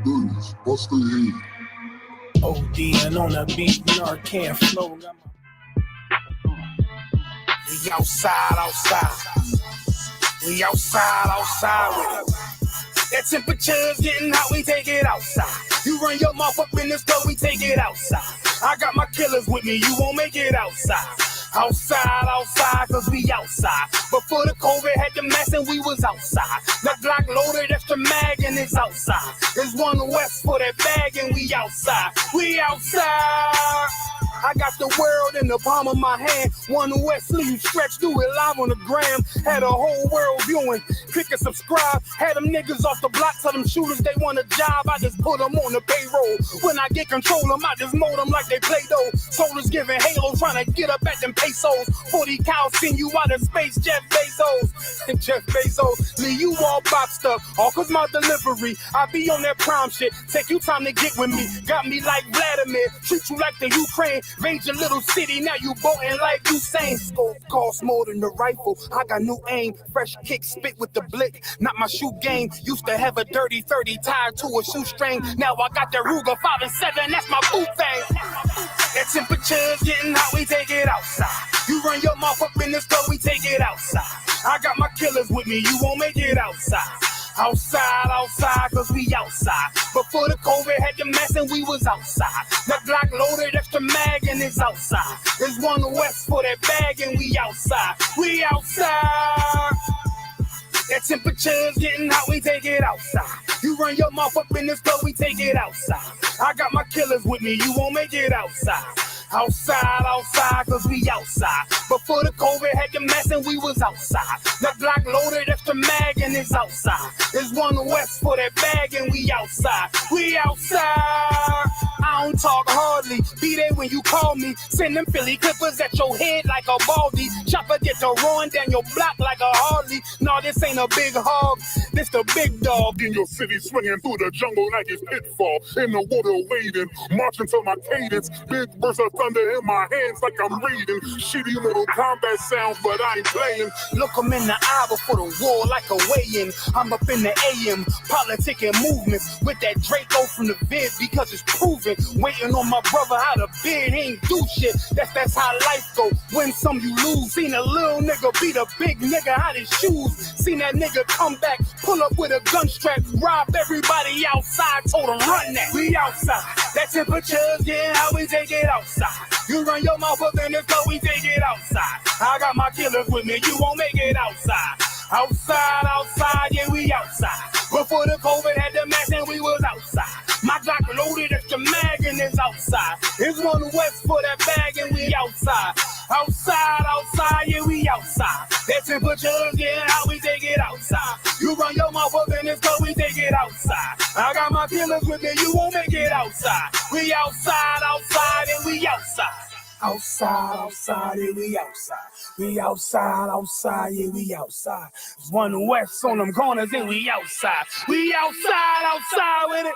Billions, bust their head. ODing on the beat, Narcan flow. We outside. We outside with it. That temperature's getting hot, we take it outside. You run your mouth up in this club, we take it outside. I got my killers with me, you won't make it outside. Outside, cause we outside. Before the COVID had the mask and we was outside. The Glock loaded, extra mag and it's outside. There's one west for that bag and we outside. We outside. I got the world in the palm of my hand. One West sleeve stretch, do it live on the gram. Had a whole world viewing. Click and subscribe. Had them niggas off the block. Tell them shooters they want a job. I just put them on the payroll. When I get control them, I just mold them like they Play-Doh. Soldiers giving Halo, trying to get up at them pesos. 40 cows send you out of space, Jeff Bezos. And Jeff Bezos, leave you all boxed up. All cause my delivery. I be on that prime shit. Take you time to get with me. Got me like Vladimir. Treat you like the Ukraine. Raid your little city, now you boating like Usain. Scope costs more than the rifle. I got new aim, fresh kick, spit with the blick. Not my shoe game. Used to have a dirty 30 tied to a shoestring. Now I got the Ruger 5 and 7. That's my boot thing. That temperature's getting hot, we take it outside. You run your mouth up in this club, we take it outside. I got my killers with me, you won't make it outside. Outside, cause we outside. Before the COVID had the mask and we was outside. The Glock loaded, extra mag and it's outside. There's one west for that bag and we outside. We outside. That temperature's getting hot, we take it outside. You run your mouth up in this club, we take it outside. I got my killers with me, you won't make it outside. Outside, cause we outside. Before the COVID had the mask and we was outside. The Glock loaded, extra mag and it's outside. There's one west for that bag and we outside. We outside. I don't talk hardly. Be there when you call me. Send them Philly clippers at your head like a baldy. Chopper get to run down your block like a Harley. No, this ain't a big hog. This the big dog. In your city, swinging through the jungle like it's pitfall. In the water wading, marching to my cadence. Big burst of thunder in my hands like I'm reading. Shitty little combat sounds, but I ain't playing. Look 'em in the eye before the war like a weigh-in. I'm up in the AM, politicking movements with that Draco from the vid because it's proven. Waiting on my brother out of bed, he ain't do shit. That's how life go. Win some, you lose. Seen a little nigga beat a big nigga out his shoes. Seen that nigga come back, pull up with a gun strap, rob everybody outside, told him run that. We outside. That temperature's getting hot, we take it outside. You run your mouth up in this club, we take it outside. I got my killers with me, you won't make it outside. Outside, yeah, we outside. Before the COVID had the mask and we was outside. My Glock loaded, extra mag and it's outside. It's one west for that bag and we outside. Outside, yeah, we outside. That temperature's getting hot, we take it outside. You run your mouth up in this club, we take it outside. I got my killers with me, you won't make it outside. We outside, and we outside. Outside, yeah, we outside. We outside, yeah, we outside. There's one west on them corners and we outside. We outside with it.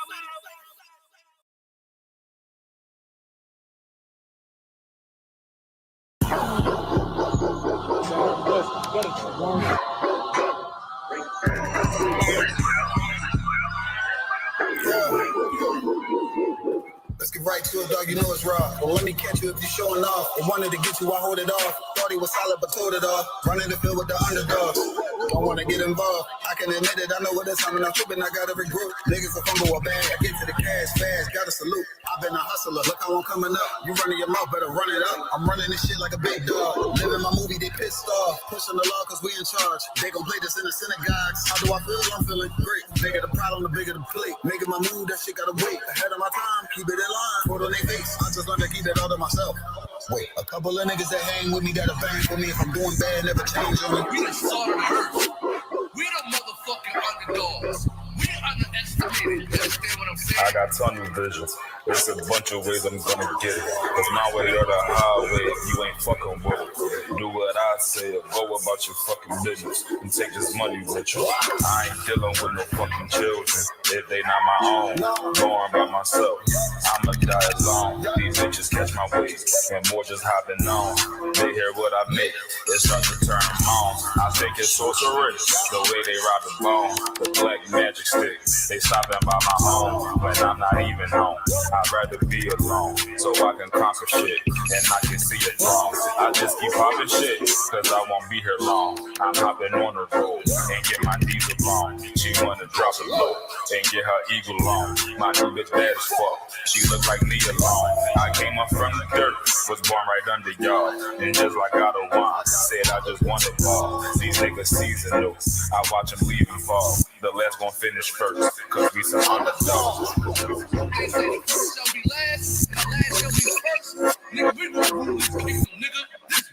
Let's get right to it, dog. You know it's raw. But let me catch you if you're showing off. They wanted to get you, I hold it off. Thought he was solid, but told it off. Running the field with the underdogs. Don't want to get involved. I can admit it. I know what it's time. When I'm tripping, I got every group. Niggas a fumble a bag. I get to the cash fast. Got a salute. I've been a hustler. Look how I'm coming up. You running your mouth, better run it up. I'm running this shit like a big dog. Living my movie, they pissed off. Pushing the law cause we in charge. They gon' play this in the synagogues. How do I feel? I'm feeling great. Bigger the problem, the bigger the plate. Making my move, that shit gotta wait. Ahead of my time, keep it in line. Put on their face. I just learned to keep it all to myself. Wait, a couple of niggas that hang with me that'll bang for me. If I'm doing bad, never change on me. We the salt of the earth. We the motherfucking underdogs. We underestimated. You understand what I'm saying? I got tunnel vision. There's a bunch of ways I'm gonna get it. It's my way or the highway. You ain't fucking with it. Do what I say or go about your fucking business and take this money with you. I ain't dealing with no fucking children. if they not my own. Going by myself, I'ma die alone. These bitches catch my wave, and more just hopping on. They hear what I make, it starts to turn them on. I think it's sorceress, the way they rob the bone. The black magic stick, they stopping by my home when I'm not even home. I'd rather be alone, so I can conquer shit, and I can see it wrong. I just keep popping shit, cause I won't be here long. I'm hopping on the road, and get my diesel on. She wanna drop it low, and get her eagle on. My new bitch bad as fuck, she look like me alone. I came up from the dirt, was born right under y'all. And just like God of wine, said I just want it ball. These niggas seasonal, I watch them leave and fall. The last gon' finish first, cause we some underdogs. I said the first shall be last, and the last shall be first. Nigga, we gon' rule this kingdom, nigga.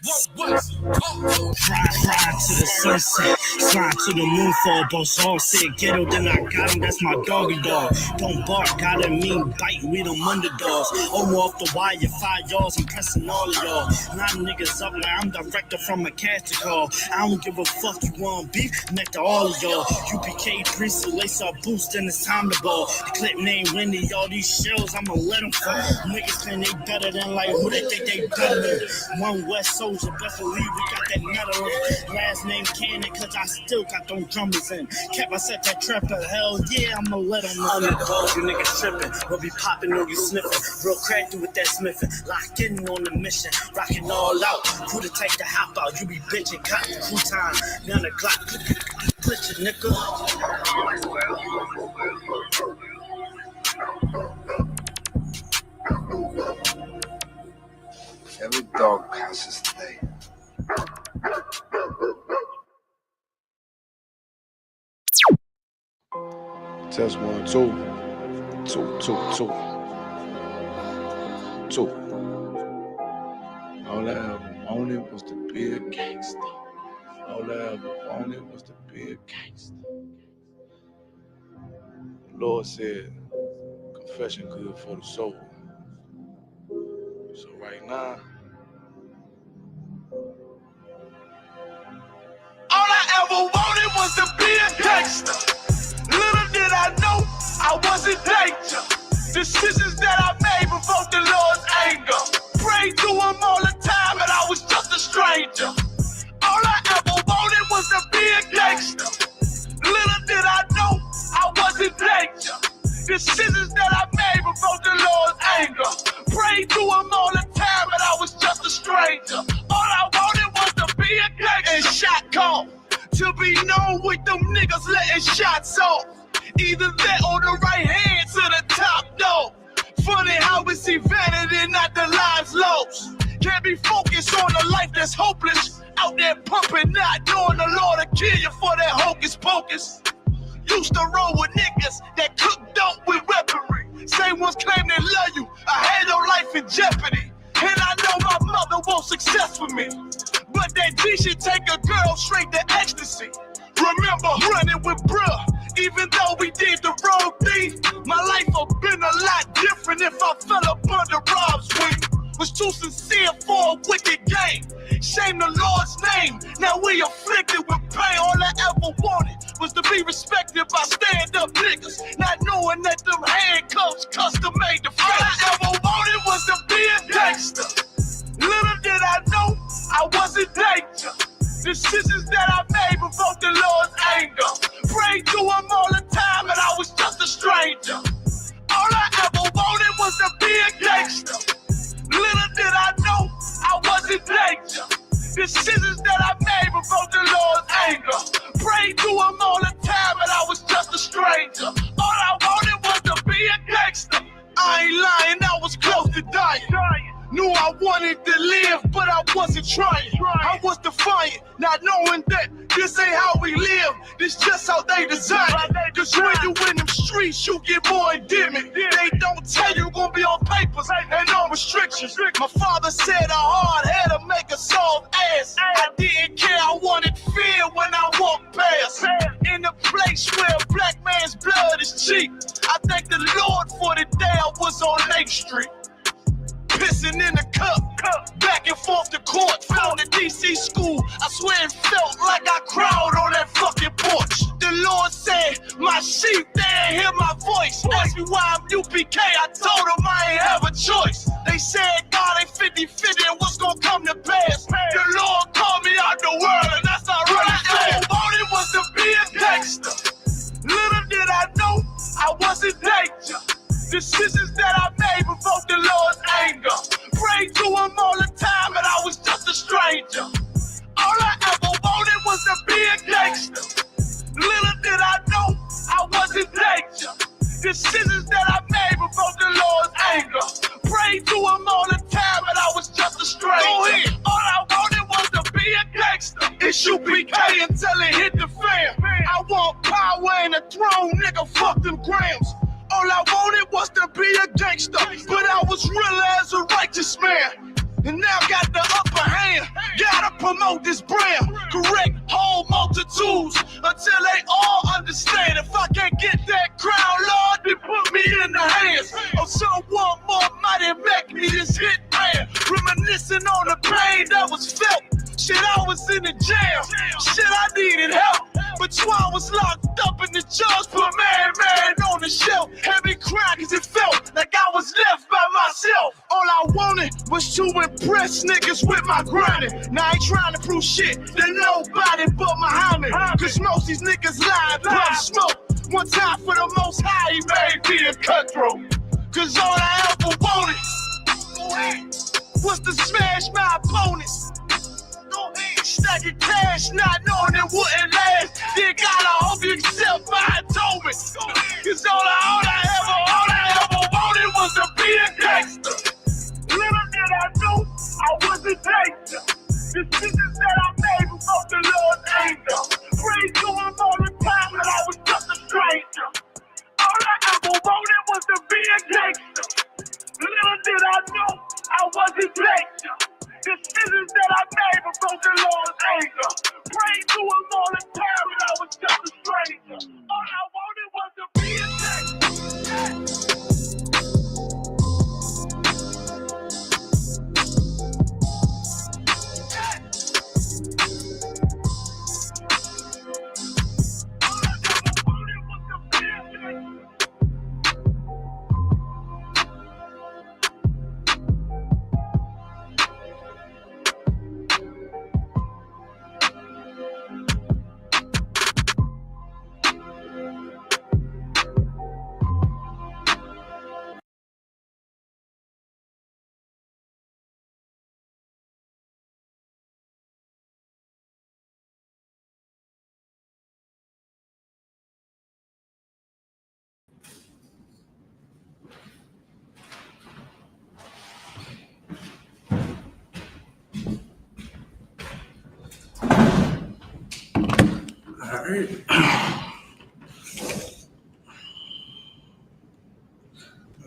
This one was. Ride to the sunset, slide to the moon for a boss. All said ghetto, then I got him, that's my doggy dog. Don't bark, gotta mean bite, we them underdogs. Over off the wire, 5 yards, I'm pressing all of y'all. 9 niggas up like I'm director from a casting call. I don't give a fuck, you want beef, neck to all of y'all. UPK priest, lace up boost, then it's time to ball. The clip name Windy, all these shells, I'ma let them fall. Niggas think they better than like who they think they better than. One West Soldier, best believe we got that metal in. Last name Cannon, cause I still got them drummers in. Kept us at that trapper, hell yeah, I'ma let them know. Underdogs, you niggas tripping, we'll be popping on you sniffing. Real crafty with that smithing, locked in on the mission, rocking all out. Who the type to hop out, you be bitching, cop the crew time. Now the Glock, glitch it, nigga. Every dog has his day. Test 1, 2. 2, 2, 2. 2. All I ever wanted was to be a gangster. All I ever wanted was to be a gangster. The Lord said, confession good for the soul. So right now, All I ever wanted was to be a gangster. Little did I know I was in danger. Decisions that I made provoked the Lord's anger. Prayed to him all the time and I was just a stranger. All I ever wanted was to be a gangster. Little did I know I was in danger. Decisions that I made provoked the Lord's anger. Prayed to him all the time and I was just a stranger. All I wanted was to be a gangster. And shot call. To be known with them niggas letting shots off. Either that or the right hand to the top dog. Funny how we see vanity, not the lives lost. Can't be focused on a life that's hopeless. Out there pumping, not knowing the Lord will kill you for that hocus pocus. Used to roll with niggas that cook dope with weaponry. Same ones claim they love you. I had your life in jeopardy. And I know my mother wants success with me. But that G should take a girl straight to ecstasy. Remember running with bruh, even though we did the wrong thing. My life would've been a lot different if I fell up under Rob's wing. Was too sincere for a wicked game. Shame the Lord's name. Now we afflicted with pain. All I ever wanted was to be respected by stand-up niggas. Not knowing that them handcuffs custom made the face. All I ever wanted was to be a gangster. Little did I know I was in danger. Decisions that I made provoked the Lord's anger. Prayed to him all the time and I was just a stranger. All I ever wanted was to be a gangster. Little did I know I was in danger. Decisions that I made provoked the Lord's anger. Prayed to him all the time and I was just a stranger. All I wanted was to be a gangster. I ain't lying, I was close to dying. Knew I wanted to live, but I wasn't trying. I was defiant, not knowing that this ain't how we live. This just how they design it. Cause when you in them streets, you get more endemic. They don't tell you gonna be on papers and on restrictions. My father said a hard head to make a soft ass. I didn't care, I wanted fear when I walked past. In a place where a black man's blood is cheap. I thank the Lord for the day I was on Lake Street. Pissing in the cup, back and forth to court, found the DC school. I swear it felt like I cried on that fucking porch. The Lord said, my sheep, they ain't hear my voice. Asked me why I'm UPK, I told them I ain't have a choice. They said God ain't 50-50 and what's gonna come to pass. The Lord called me out the world and that's not really fast. All I ever wanted was to be a gangster. Little did I know I was in danger. Decisions that I made provoked the Lord's anger. Prayed to him all the time and I was just a stranger. All I ever wanted was to be a gangster. Little did I know I was in danger. Decisions that I made provoked the Lord's anger. Prayed to him all the time and I was just a stranger. All I wanted was to be a gangster. I.S.U.P.K until it hit the fan. I want power and a throne, nigga, fuck them grams. All I wanted was to be a gangster, but I was real as a righteous man. And now got the upper hand, gotta promote this brand. Correct whole multitudes until they all understand. If I can't get that crown, Lord, then put me in the hands of someone more mighty, make me this hit man. Reminiscing on the pain that was felt. Shit, I was in the jail. Shit, I needed help. But Twan was locked up and the judge put man on the shelf. Had me crying cause it felt like I was left by myself. All I wanted was to impress niggas with my grinding. Now I ain't trying to prove shit to nobody but Muhammad. Cause most these niggas lie, pump smoke. One time for the most high, he made me a cutthroat. Cause all I ever wanted was to smash my opponents. Stacking cash, not knowing it wouldn't last. Then God, I hope you accept my atonement. Cause all I ever wanted was to be a gangster. Little did I know I was a gangster. Decisions that I made before the Lord's anger. Prayed to him all the time and I was just a stranger. All I ever wanted was to be a gangster. Little did I know I was a gangster. Decisions that I made before the Lord's anger. Prayed to him all the time and I was just a stranger. All I wanted was to be a gangster.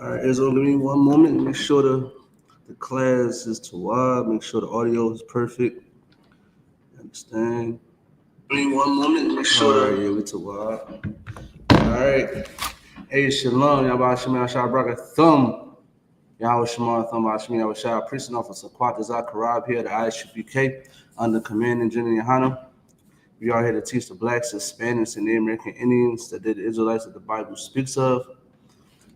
All right, Izzo, give me one moment. Make sure the class is to wide. Make sure the audio is perfect. Understand? Give me one moment. Make sure. All right, yeah, we to wide. All right. Hey, Shalom. Y'all Shema Shah Braka Thumb. Y'all Shema Thumb Shema Shah. Priest Officer Kwata Zakarab here at the I.S.U.P.K under command and General YAHANNA. We are here to teach the blacks, Hispanics, and the American Indians that they're the Israelites that the Bible speaks of.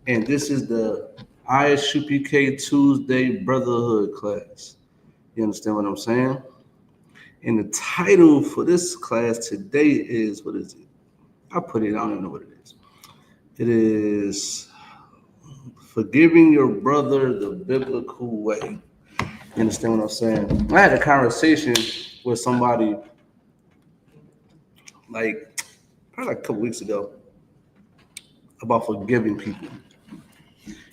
And this is the I.S.U.P.K Tuesday Brotherhood class. You understand what I'm saying? And the title for this class today is, what is it? I put it, I don't even know what it is. It is Forgiving Your Brother the Biblical Way. You understand what I'm saying? I had a conversation with somebody probably a couple weeks ago about forgiving people.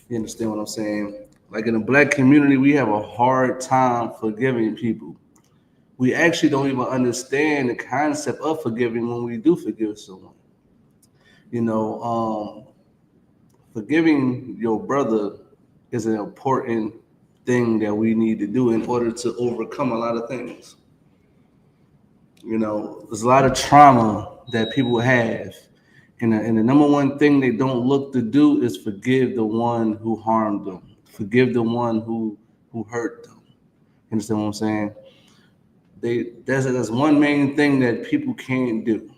You understand what I'm saying? Like in the black community, we have a hard time forgiving people. We actually don't even understand the concept of forgiving when we do forgive someone. You know, forgiving your brother is an important thing that we need to do in order to overcome a lot of things. You know, there's a lot of trauma that people have. And the number one thing they don't look to do is forgive the one who harmed them. Forgive the one who hurt them. You understand what I'm saying? There's one main thing that people can't do.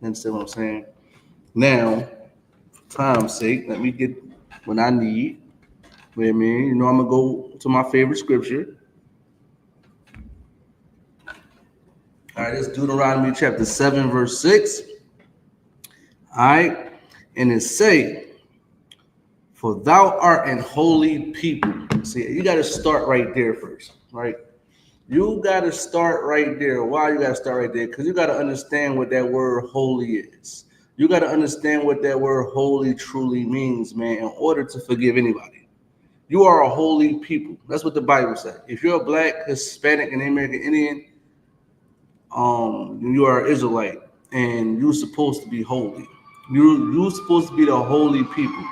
understand what I'm saying? Now, for time's sake, let me get what I need. Wait a minute, you know I'm gonna go to my favorite scripture. All right, it's Deuteronomy chapter 7, verse 6. All right, and it say, "For thou art an holy people." See, you got to start right there first, right? You got to start right there. Why you got to start right there? Because you got to understand what that word holy is. You got to understand what that word holy truly means, man, in order to forgive anybody. You are a holy people. That's what the Bible says. If you're a black, Hispanic, and American Indian, you are an Israelite, and you're supposed to be holy. You're supposed to be the holy people.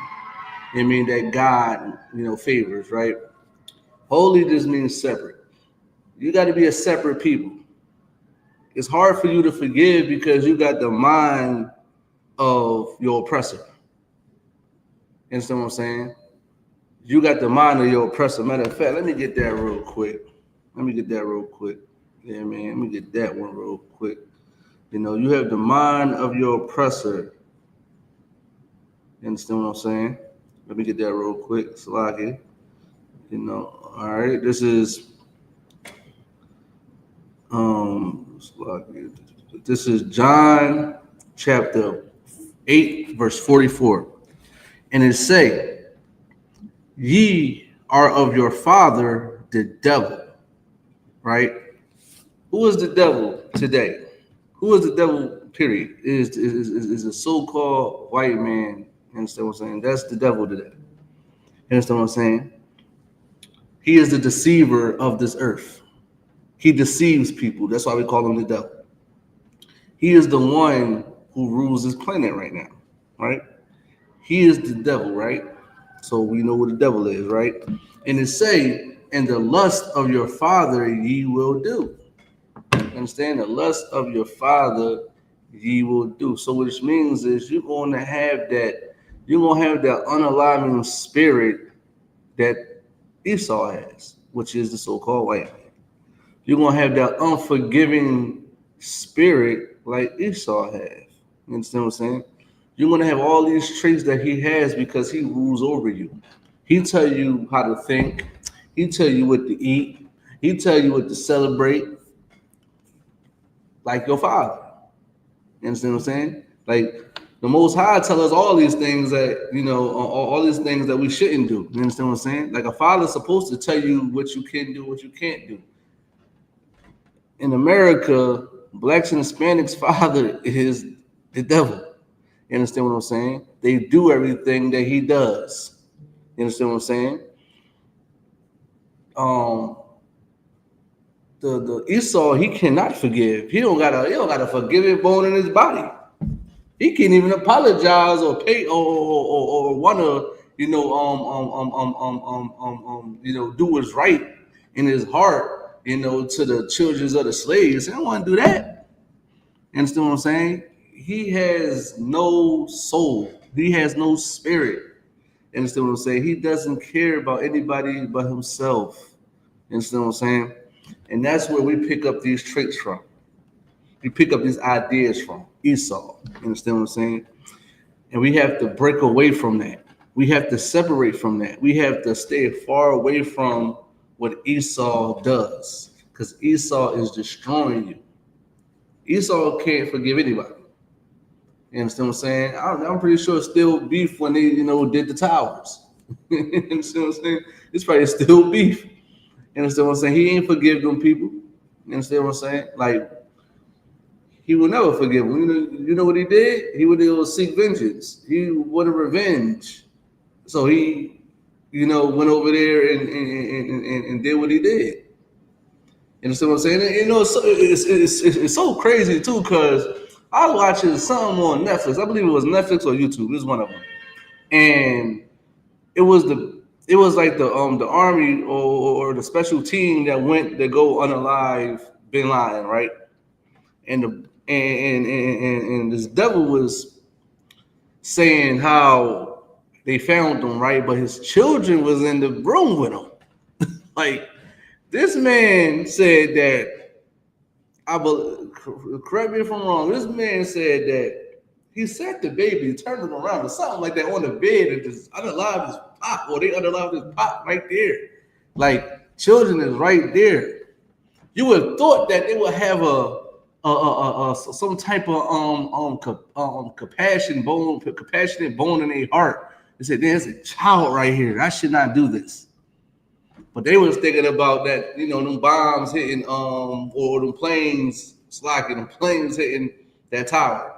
I mean that God, favors, right? Holy just means separate. You got to be a separate people. It's hard for you to forgive because you got the mind of your oppressor. You understand what I'm saying? You got the mind of your oppressor. Matter of fact, let me get that real quick. Yeah, man, let me get that one real quick. You have the mind of your oppressor. You understand what I'm saying? Let me get that real quick. Salaki. All right. This is John chapter 8, verse 44. And it say, "Ye are of your father the devil." Right? Who is the devil today? Who is the devil, period? Is a so-called white man. You understand what I'm saying? That's the devil today. You understand what I'm saying? He is the deceiver of this earth. He deceives people. That's why we call him the devil. He is the one who rules this planet right now, right? He is the devil, right? So we know what the devil is, right? And it say, "And the lust of your father ye will do." Understand? The lust of your father ye will do. So which means is you're going to have that unaligned spirit that Esau has, which is the so-called white man. You're going to have that unforgiving spirit like Esau has. You understand what I'm saying? You're going to have all these traits that he has because he rules over you. He tell you how to think. He tell you what to eat. He tell you what to celebrate, like your father. You understand what I'm saying? Like the Most High tell us all these things that, all these things that we shouldn't do. You understand what I'm saying? Like a father's supposed to tell you what you can do, what you can't do. In America, blacks and Hispanics' father is the devil. You understand what I'm saying? They do everything that he does. You understand what I'm saying? The Esau, he cannot forgive. He don't got a forgiving bone in his body. He can't even apologize or pay or wanna do what's right in his heart. To the children of the slaves. I don't want to do that. You understand what I'm saying? He has no soul. He has no spirit. You understand what I'm saying? He doesn't care about anybody but himself. You understand what I'm saying? And that's where we pick up these traits from. We pick up these ideas from Esau. You understand what I'm saying? And we have to break away from that. We have to separate from that. We have to stay far away from what Esau does, because Esau is destroying you. Esau can't forgive anybody. You understand what I'm saying? I'm pretty sure it's still beef when they, did the towers. You understand what I'm saying? It's probably still beef. You understand what I'm saying? He ain't forgive them people. You understand what I'm saying? Like, he will never forgive them. You know what he did? He would seek vengeance. He wanted revenge. So he, went over there and did what he did. You understand what I'm saying? It's so crazy too, because I was watching something on Netflix. I believe it was Netflix or YouTube. It was one of them, and it was like the army or the special team that went to go unalive Bin Laden, right? And this devil was saying how they found him, right? But his children was in the room with him. Like, this man said that correct me if I'm wrong. This man said that he set the baby, turned it around or something like that on the bed and just unalived his pop, or they unalived his pop right there. Like children is right there. You would have thought that they would have some type of compassionate bone in their heart. They said, "There's a child right here. I should not do this." But they was thinking about that, them bombs hitting, or them planes slacking, them planes hitting that tower,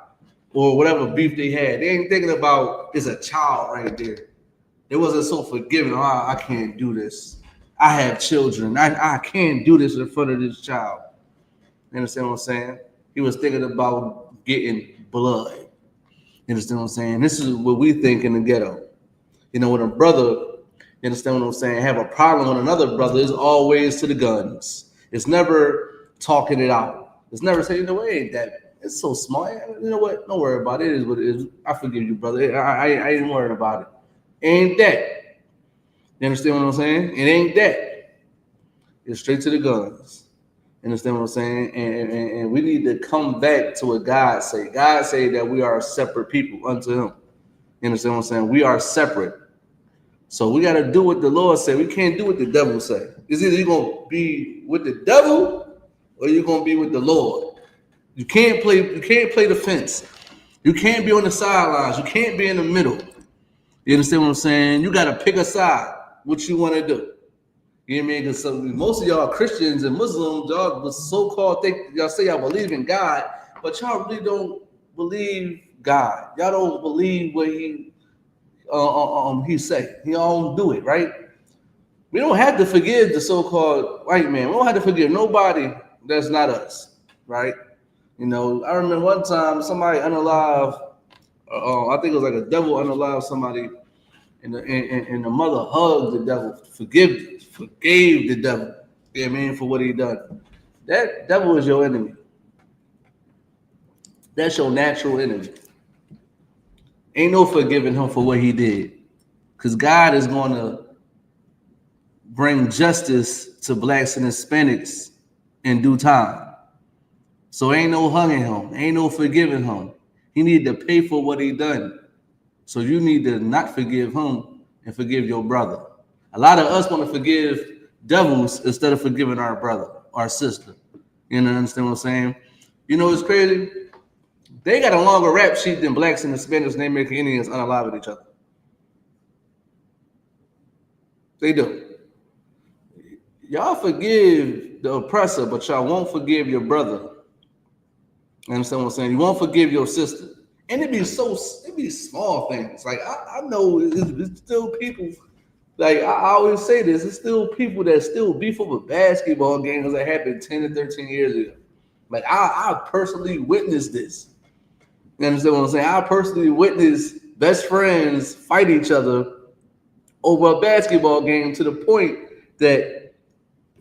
or whatever beef they had. They ain't thinking about there's a child right there. It wasn't so forgiving. Oh, I can't do this. I have children. I can't do this in front of this child. You understand what I'm saying? He was thinking about getting blood. You understand what I'm saying? This is what we think in the ghetto. When a brother, you understand what I'm saying, have a problem with another brother, it's always to the guns. It's never talking it out. It's never saying, it ain't that. It's so small. You know what? Don't worry about it. It is what it is. I forgive you, brother. I ain't worried about it. Ain't that. You understand what I'm saying? It ain't that. It's straight to the guns. You understand what I'm saying? And we need to come back to what God say. God say that we are separate people unto him. You understand what I'm saying? We are separate. So we got to do what the Lord said. We can't do what the devil say. It's either you're going to be with the devil or you're going to be with the Lord. You can't play the fence. You can't be on the sidelines. You can't be in the middle. You understand what I'm saying? You got to pick a side, what you want to do. You know what I mean? Because most of y'all Christians and Muslims, y'all was so-called y'all say y'all believe in God, but y'all really don't believe God. Y'all don't believe what he say. He don't do it, right? We don't have to forgive the so-called white man. We don't have to forgive nobody that's not us, right? I remember one time somebody unalived, I think it was like a devil unalived somebody, and the mother hugged the devil, forgave the devil, you know what I mean, for what he done. That devil is your enemy. That's your natural enemy. Ain't no forgiving him for what he did. Because God is going to bring justice to blacks and Hispanics in due time. So ain't no hugging him. Ain't no forgiving him. He need to pay for what he done. So you need to not forgive him and forgive your brother. A lot of us want to forgive devils instead of forgiving our brother, our sister. You understand what I'm saying? It's crazy. They got a longer rap sheet than blacks and Hispanics and American Indians unalive with each other. They do. Y'all forgive the oppressor, but y'all won't forgive your brother. You understand what I'm saying? You won't forgive your sister. And it be small things. Like I know it's still people. Like I always say this, it's still people that still beef over basketball games that happened 10 to 13 years ago. Like I personally witnessed this. You understand what I'm saying? I personally witnessed best friends fight each other over a basketball game to the point that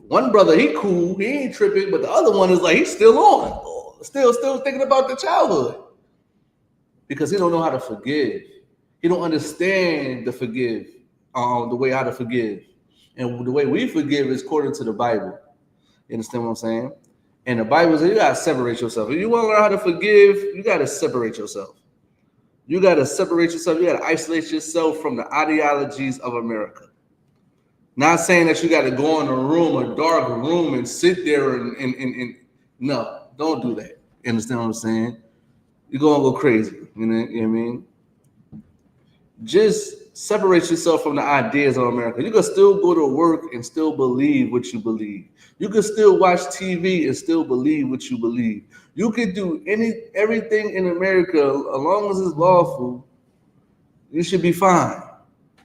one brother, he cool, he ain't tripping, but the other one is like, he's still on, still thinking about the childhood. Because he don't know how to forgive. He don't understand the way how to forgive. And the way we forgive is according to the Bible. You understand what I'm saying? And the Bible says you got to separate yourself. If you want to learn how to forgive, you got to separate yourself. You got to separate yourself. You got to isolate yourself from the ideologies of America. Not saying that you got to go in a dark room, and sit there and no, don't do that. You understand what I'm saying? You're going to go crazy. You know what I mean? Just separate yourself from the ideas of America. You can still go to work and still believe what you believe. You can still watch TV and still believe what you believe. You can do everything in America as long as it's lawful. You should be fine.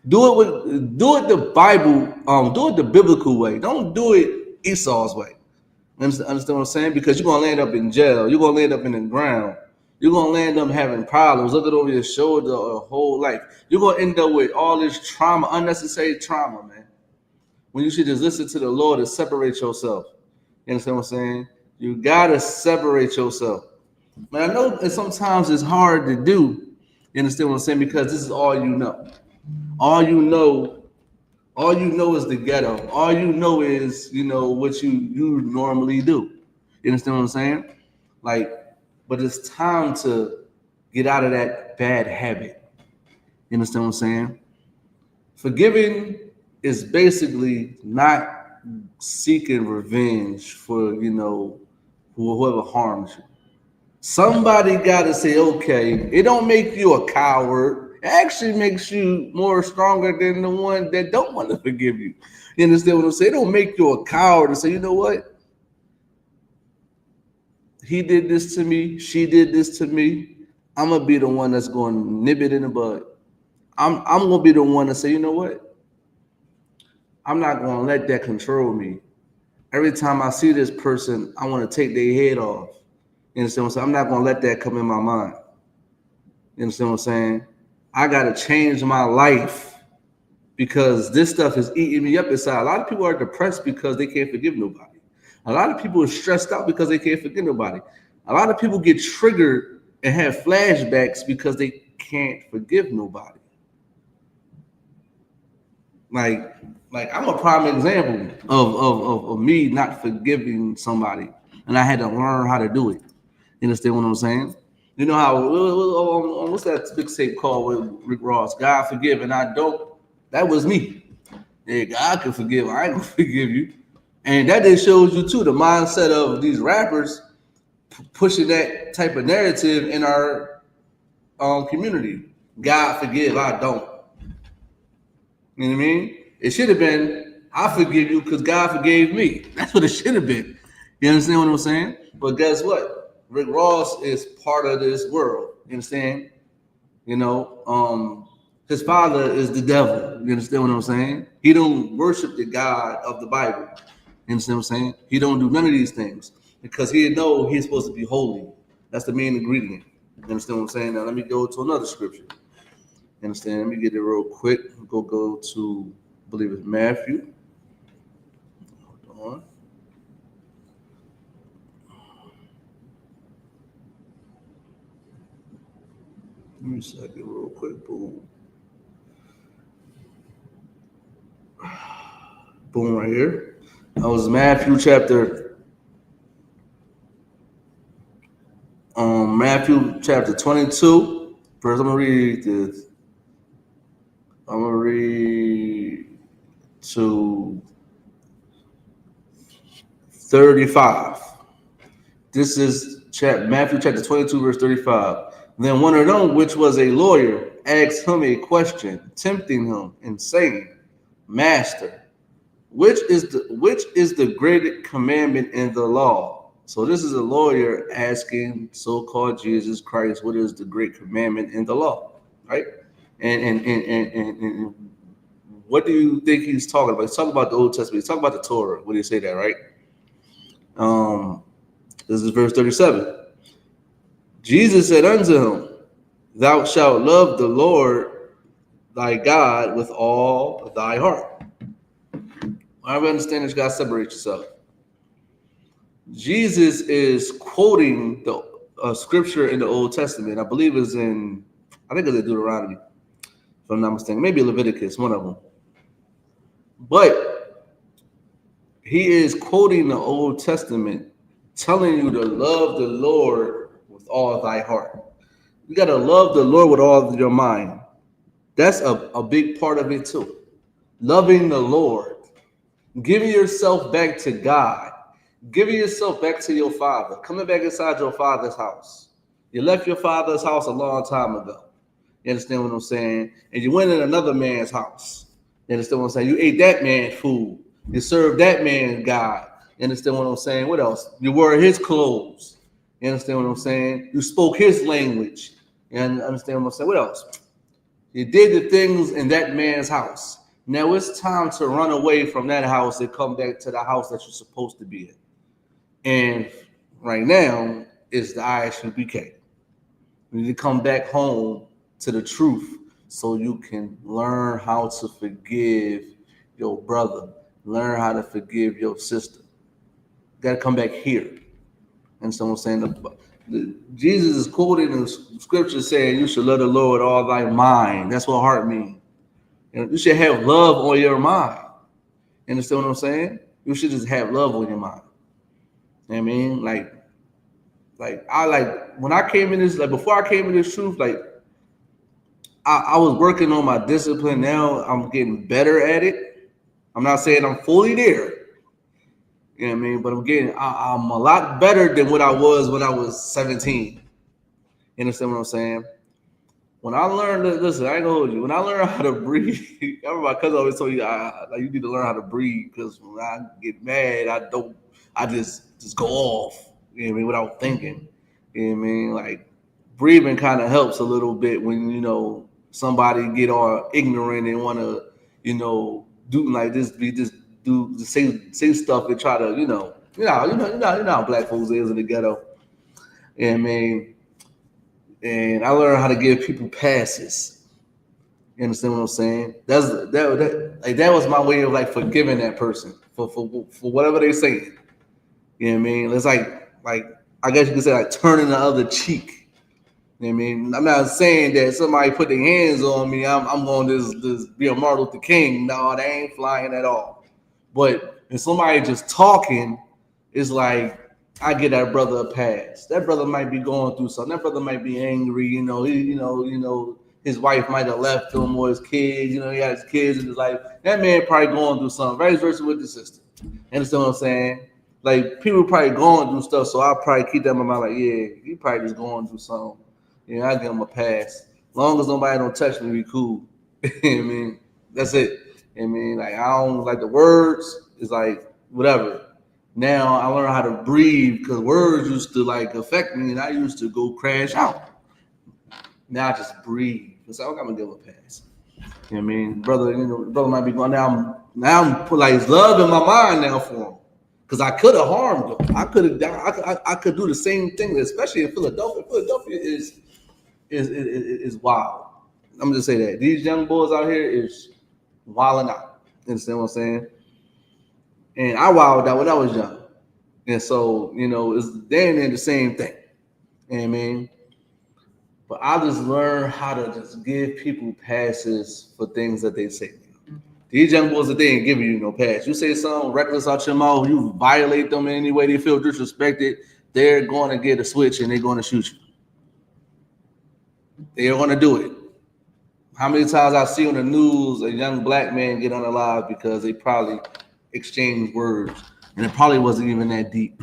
Do it the Bible, do it the biblical way. Don't do it Esau's way. Understand what I'm saying? Because you're gonna land up in jail. You're gonna land up in the ground. You're gonna land up having problems, looking over your shoulder a whole life. You're gonna end up with all this trauma, unnecessary trauma, man. When you should just listen to the Lord and separate yourself. You understand what I'm saying? You gotta separate yourself. Man, I know that sometimes it's hard to do. You understand what I'm saying? Because this is all you know. All you know is the ghetto. All you know is, what you normally do. You understand what I'm saying? Like, but it's time to get out of that bad habit. You understand what I'm saying? Forgiving is basically not seeking revenge for, whoever harms you. Somebody got to say, okay, it don't make you a coward. It actually makes you more stronger than the one that don't want to forgive you. You understand what I'm saying? It don't make you a coward and say, you know what? He did this to me. She did this to me. I'm going to be the one that's going to nip it in the bud. I'm going to be the one to say, you know what? I'm not going to let that control me. Every time I see this person, I want to take their head off. You understand what I'm saying? I'm not going to let that come in my mind. You understand what I'm saying? I got to change my life because this stuff is eating me up inside. A lot of people are depressed because they can't forgive nobody. A lot of people are stressed out because they can't forgive nobody. A lot of people get triggered and have flashbacks because they can't forgive nobody. Like I'm a prime example of me not forgiving somebody, and I had to learn how to do it. You understand what I'm saying? You know how what's that big tape called with Rick Ross? God forgive and I don't. That was me. Yeah, God can forgive. I ain't gonna forgive you. And that just shows you too the mindset of these rappers pushing that type of narrative in our community. God forgive, I don't. You know what I mean? It should have been, I forgive you because God forgave me. That's what it should have been. You understand what I'm saying? But guess what? Rick Ross is part of this world. You understand? His father is the devil. You understand what I'm saying? He don't worship the God of the Bible. You understand what I'm saying? He don't do none of these things because he know he's supposed to be holy. That's the main ingredient. You understand what I'm saying? Now let me go to another scripture. You understand? Let me get it real quick. Go to, I believe it's Matthew. Hold on. Give me a second, real quick. Boom. Boom, right here. That was Matthew chapter 22. First, I'm gonna read this. I'm gonna read to 35. This is Matthew chapter 22, verse 35. Then one of them, which was a lawyer, asked him a question, tempting him and saying, Master, which is the great commandment in the law? So this is a lawyer asking so-called Jesus Christ, what is the great commandment in the law, right? And what do you think he's talking about? He's talking about the Old Testament. He's talking about the Torah. When you say that, right? This is verse 37. Jesus said unto him, Thou shalt love the Lord thy God with all thy heart. I understand that you got to separate yourself. Jesus is quoting the scripture in the Old Testament. I believe it's in, I think it's in Deuteronomy, if I'm not mistaken. Maybe Leviticus, one of them. But he is quoting the Old Testament, telling you to love the Lord with all thy heart. You got to love the Lord with all of your mind. That's a big part of it too. Loving the Lord. Giving yourself back to God. Giving yourself back to your father. Coming back inside your father's house. You left your father's house a long time ago. You understand what I'm saying? And you went in another man's house. You understand what I'm saying? You ate that man's food. You served that man God. You understand what I'm saying? What else? You wore his clothes. You understand what I'm saying? You spoke his language. You understand what I'm saying? What else? You did the things in that man's house. Now it's time to run away from that house and come back to the house that you're supposed to be in. And right now is the I.S.U.P.K. You need to come back home to the truth so you can learn how to forgive your brother, learn how to forgive your sister. You got to come back here. And so I'm saying, Jesus is quoting the scripture saying, you should love the Lord with all thy mind. That's what heart means. You should have love on your mind. You understand what I'm saying? You should just have love on your mind. You know what I mean? When I came in this, like before I came in this truth, like I was working on my discipline. Now I'm getting better at it. I'm not saying I'm fully there. You know what I mean? But I'm a lot better than what I was when I was 17. You understand what I'm saying? When I learned, listen, I ain't gonna hold you. When I learned how to breathe, I remember my cousin always told you, like you need to learn how to breathe because when I get mad, I just go off. You know what I mean? Without thinking. You know what I mean? Like breathing kind of helps a little bit when somebody get all ignorant and want to do like this, say stuff and try to you know how black folks is in the ghetto. You know what I mean? And I learned how to give people passes. You understand what I'm saying? That was my way of like forgiving that person for whatever they saying. You know what I mean? It's like I guess you could say like turning the other cheek. You know what I mean? I'm not saying that somebody put their hands on me, I'm going to be a Martin Luther King. No, they ain't flying at all. But if somebody just talking, it's like I get that brother a pass. That brother might be going through something. That brother might be angry. His wife might have left him or his kids. He has kids in his life. That man probably going through something. Vice versa with the sister. You understand what I'm saying? Like people probably going through stuff, so I'll probably keep that in my mind. Like, yeah, he probably just going through something. I give him a pass. As long as nobody don't touch me, we cool. You know what I mean? That's it. You know what I mean? Like I don't like the words. It's like whatever. Now I learned how to breathe because words used to like affect me, and I used to go crash out. Now I just breathe. It's like, I'm gonna give him a pass. You know what I mean? Brother might be going now. I'm put like his love in my mind now for him. Because I could have harmed him. I could do the same thing, especially in Philadelphia. Philadelphia is wild. I'm just say that. These young boys out here is wilding out. You understand what I'm saying? And I wilded out when I was young. And so, it's then the same thing. You know what I mean? But I just learned how to just give people passes for things that they say. These young boys, they ain't giving you no pass. You say something reckless out your mouth, you violate them in any way they feel disrespected, they're going to get a switch and they're going to shoot you. They're going to do it. How many times I see on the news a young black man get unalive because they probably exchanged words, and it probably wasn't even that deep.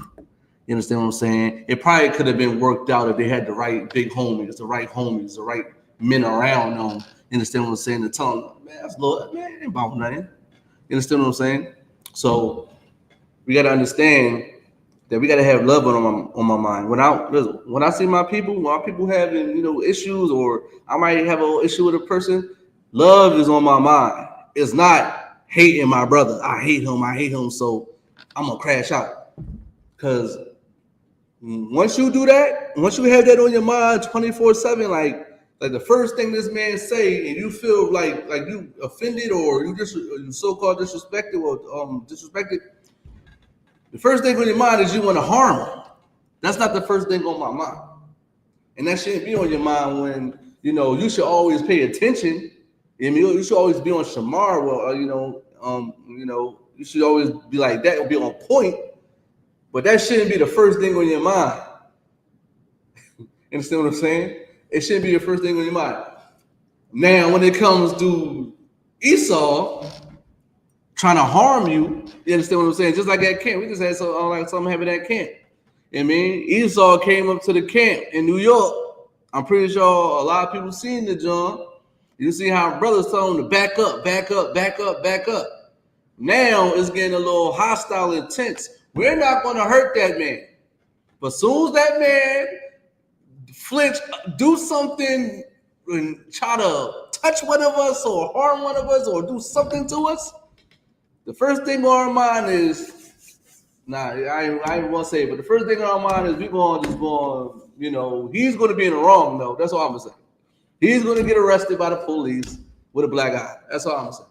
You understand what I'm saying? It probably could have been worked out if they had the right big homies, the right men around them. You understand what I'm saying? To tell them, man, that's Lord, man, it ain't about nothing. You understand what I'm saying? So we got to understand that we got to have love on my mind. When I see my people having issues, or I might have an issue with a person, love is on my mind. It's not hating my brother. I hate him, so I'm gonna crash out. Because once you do that, once you have that on your mind 24/7, like the first thing this man say, and you feel like you offended or you so-called disrespected or disrespected, the first thing on your mind is you want to harm him. That's not the first thing on my mind. And that shouldn't be on your mind when, you should always pay attention. You should always be on Shamar. You should always be like that or be on point. But that shouldn't be the first thing on your mind. Understand what I'm saying? It shouldn't be the first thing on your mind. Now, when it comes to Esau trying to harm you, you understand what I'm saying? Just like at camp. We just had something happen at camp. You know what I mean? Esau came up to the camp in New York. I'm pretty sure a lot of people seen the John. You see how brothers told him to back up. Now it's getting a little hostile, intense. We're not going to hurt that man. But as soon as that man flinch, do something and try to touch one of us or harm one of us or do something to us, the first thing on our mind is, I ain't want to say it, but the first thing on our mind is he's going to be in the wrong, though. That's all I'm going to say. He's going to get arrested by the police with a black eye. That's all I'm going to say.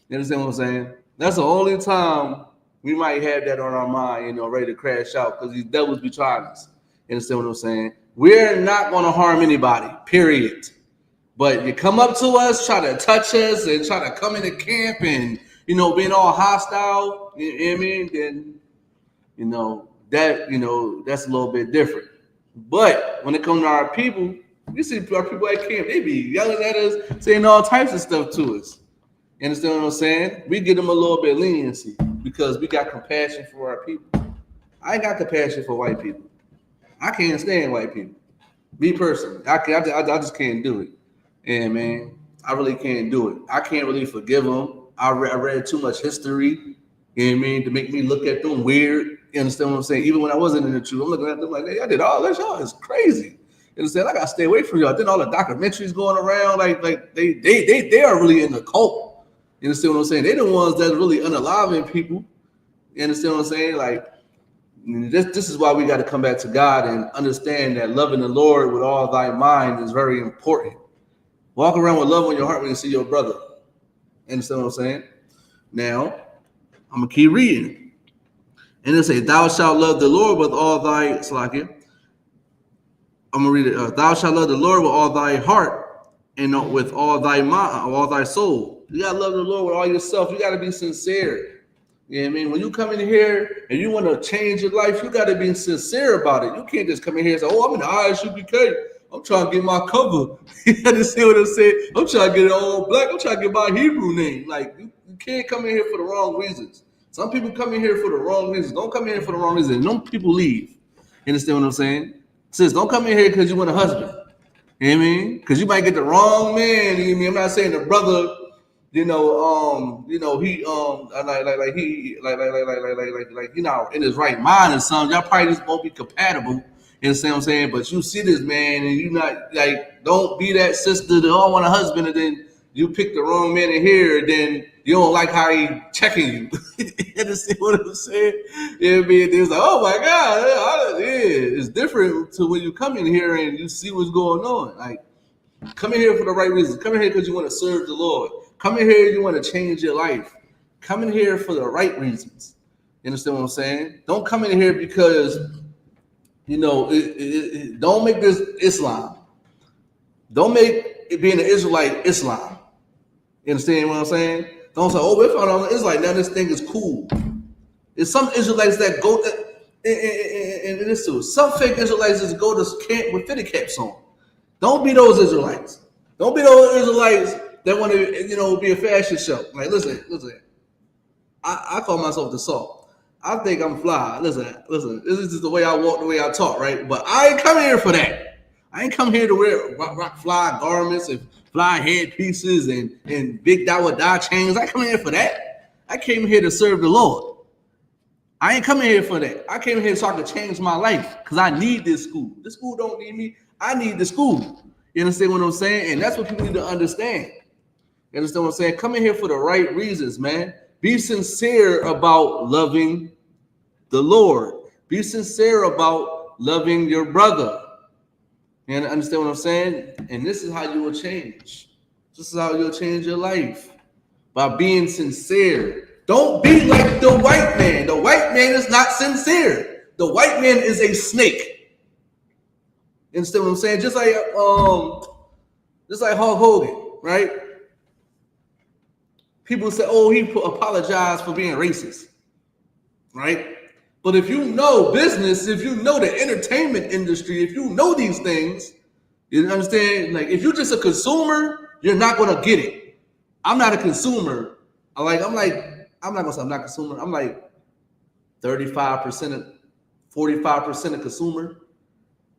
You understand what I'm saying? That's the only time we might have that on our mind, ready to crash out, because these devils be trying us. You understand what I'm saying? We're not going to harm anybody, period. But you come up to us, try to touch us, and try to come into camp and, being all hostile, you know what I mean? Then, that, that's a little bit different. But when it comes to our people, we see our people at camp, they be yelling at us, saying all types of stuff to us. You understand what I'm saying? We give them a little bit of leniency because we got compassion for our people. I ain't got compassion for white people. I can't stand white people. Me personally, I just can't do it. And man, I really can't do it. I can't really forgive them. I read too much history, you know what I mean, to make me look at them weird. You understand what I'm saying? Even when I wasn't in the truth, I'm looking at them like, hey, I did all this. Y'all is crazy. You understand? I gotta stay away from y'all. Then all the documentaries going around, like they are really in the cult. You understand what I'm saying? They the ones that are really unaliving people. You understand what I'm saying? Like, this is why we got to come back to God and understand that loving the Lord with all thy mind is very important. Walk around with love on your heart when you see your brother. Understand what I'm saying? Now, I'm going to keep reading. And it says, thou shalt love the Lord with all thy, I'm going to read it. Thou shalt love the Lord with all thy heart and with all thy mind, all thy soul. You got to love the Lord with all yourself. You got to be sincere. You know what I mean? When you come in here and you want to change your life, you got to be sincere about it. You can't just come in here and say, oh, I'm in the I.S.U.P.K. I'm trying to get my cover. You understand what I'm saying? I'm trying to get it all black. I'm trying to get my Hebrew name. Like, you can't come in here for the wrong reasons. Some people come in here for the wrong reasons. Don't come in here for the wrong reasons. No people leave. You understand what I'm saying? Sis, don't come in here because you want a husband. You know what I mean? Because you might get the wrong man. You know what I mean? I'm not saying the brother, he in his right mind or something. Y'all probably just won't be compatible. You understand what I'm saying? But you see this man and you not like, don't be that sister that don't want a husband and then you pick the wrong man in here, and then you don't like how he checking you. You understand what I'm saying? You know what I mean? It's like, oh my God, it's different to when you come in here and you see what's going on. Like, come in here for the right reasons. Come in here because you want to serve the Lord. Come in here, you want to change your life. Come in here for the right reasons. You understand what I'm saying? Don't come in here because, don't make this Islam. Don't make it being an Israelite Islam. You understand what I'm saying? Don't say, oh, we're found on Israelite. Now this thing is cool. There's some Israelites that go, and this too, some fake Israelites just go to camp with fitted caps on. Don't be those Israelites. Don't be those Israelites that want to, be a fashion show. Like, listen. I call myself the salt. I think I'm fly. Listen. This is just the way I walk, the way I talk, right? But I ain't come here for that. I ain't come here to wear rock fly garments and fly headpieces and big Dawah chains. I come here for that. I came here to serve the Lord. I ain't coming here for that. I came here so I could change my life because I need this school. This school don't need me. I need the school. You understand what I'm saying? And that's what people need to understand. You understand what I'm saying? Come in here for the right reasons, man. Be sincere about loving the Lord. Be sincere about loving your brother. You understand what I'm saying? And this is how you will change. This is how you'll change your life. By being sincere. Don't be like the white man. The white man is not sincere. The white man is a snake. You understand what I'm saying? Just like Hulk Hogan, right? People say, oh, he apologized for being racist, right? But if you know business, if you know the entertainment industry, if you know these things, you understand? Like, if you're just a consumer, you're not gonna get it. I'm not a consumer. I'm not gonna say I'm not a consumer. I'm like 35%, 45% a consumer,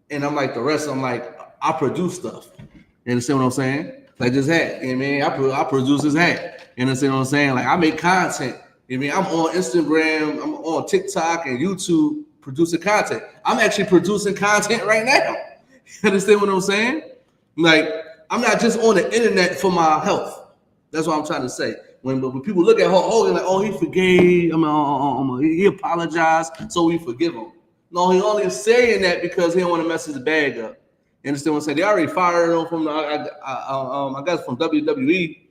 and I'm like the rest. I'm like, I produce stuff. You understand what I'm saying? Like this hat. You know what I mean? I produce this hat. You understand what I'm saying? Like, I make content. You know what I mean? I'm on Instagram, I'm on TikTok and YouTube producing content. I'm actually producing content right now. You understand what I'm saying? Like, I'm not just on the internet for my health. That's what I'm trying to say. When people look at Hulk Hogan, like, oh, he forgave, he apologized, so we forgive him. No, he only is saying that because he don't want to mess his bag up. You understand what I'm saying? They already fired him from, I guess, from WWE.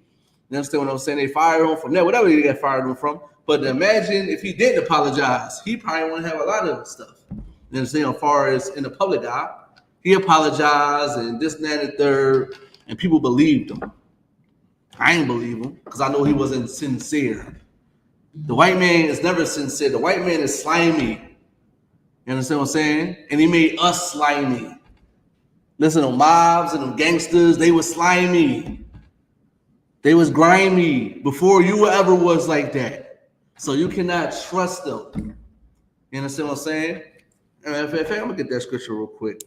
You understand what I'm saying? They fired him from there, whatever they got fired him from. But imagine if he didn't apologize, he probably wouldn't have a lot of stuff. You understand? As far as in the public eye, he apologized and this, and that, and the third, and people believed him. I ain't believe him because I know he wasn't sincere. The white man is never sincere. The white man is slimy. You understand what I'm saying? And he made us slimy. Listen, them mobs and them gangsters, they was slimy. They was grimy before you ever was like that. So you cannot trust them. You understand what I'm saying? And in fact, I'm gonna get that scripture real quick.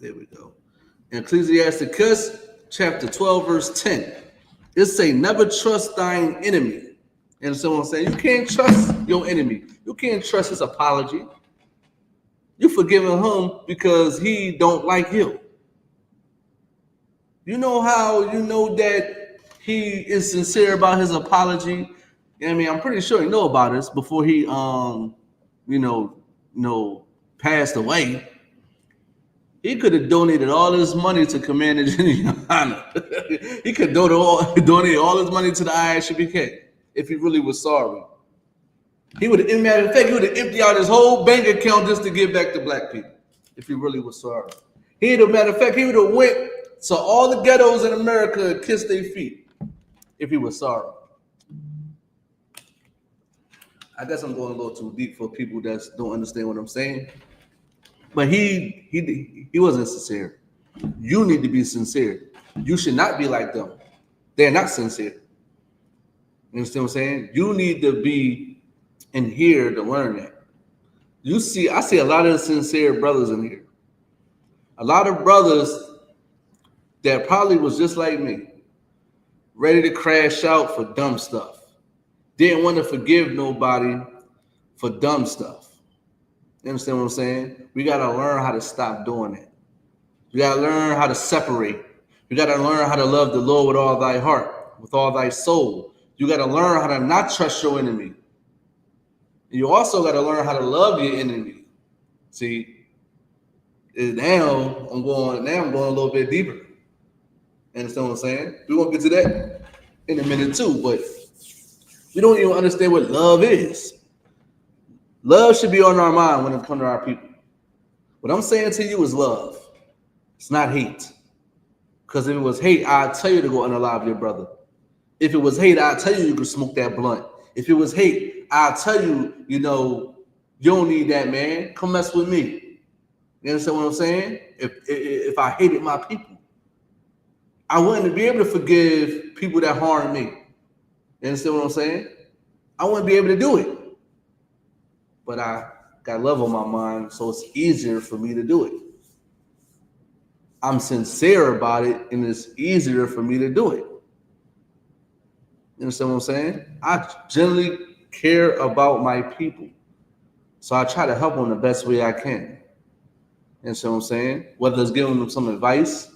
There we go. In Ecclesiasticus chapter 12, verse 10, it say, never trust thine enemy. You understand what I'm saying? You can't trust your enemy. You can't trust his apology. You forgiving him because he don't like you. You know how you know that he is sincere about his apology? I mean, I'm pretty sure you know about this before he passed away. He could have donated all his money to Commander General YAHANNA. He could donate all his money to the I.S.U.P.K. if he really was sorry. He would have, matter of fact, he would have emptied out his whole bank account just to give back to black people if he really was sorry. Matter of fact, he would have went to all the ghettos in America and kissed their feet if he was sorry. I guess I'm going a little too deep for people that don't understand what I'm saying. But he wasn't sincere. You need to be sincere. You should not be like them. They're not sincere. You understand what I'm saying? You need to be in here to learn that. I see a lot of sincere brothers in here. A lot of brothers that probably was just like me, ready to crash out for dumb stuff. Didn't want to forgive nobody for dumb stuff. You understand what I'm saying? We got to learn how to stop doing it. We got to learn how to separate. You got to learn how to love the Lord with all thy heart, with all thy soul. You got to learn how to not trust your enemy. You also got to learn how to love your enemy. See, now I'm going a little bit deeper. You understand what I'm saying? We're going to get to that in a minute too, but we don't even understand what love is. Love should be on our mind when it comes to our people. What I'm saying to you is love. It's not hate. Because if it was hate, I'd tell you to go unalive your brother. If it was hate, I'd tell you could smoke that blunt. If it was hate, I'd tell you, you don't need that, man. Come mess with me. You understand what I'm saying? If I hated my people, I wouldn't be able to forgive people that harmed me. You understand what I'm saying? I wouldn't be able to do it. But I got love on my mind, so it's easier for me to do it. I'm sincere about it, and it's easier for me to do it. You understand what I'm saying? I generally care about my people, so I try to help them the best way I can. You understand what I'm saying? Whether it's giving them some advice,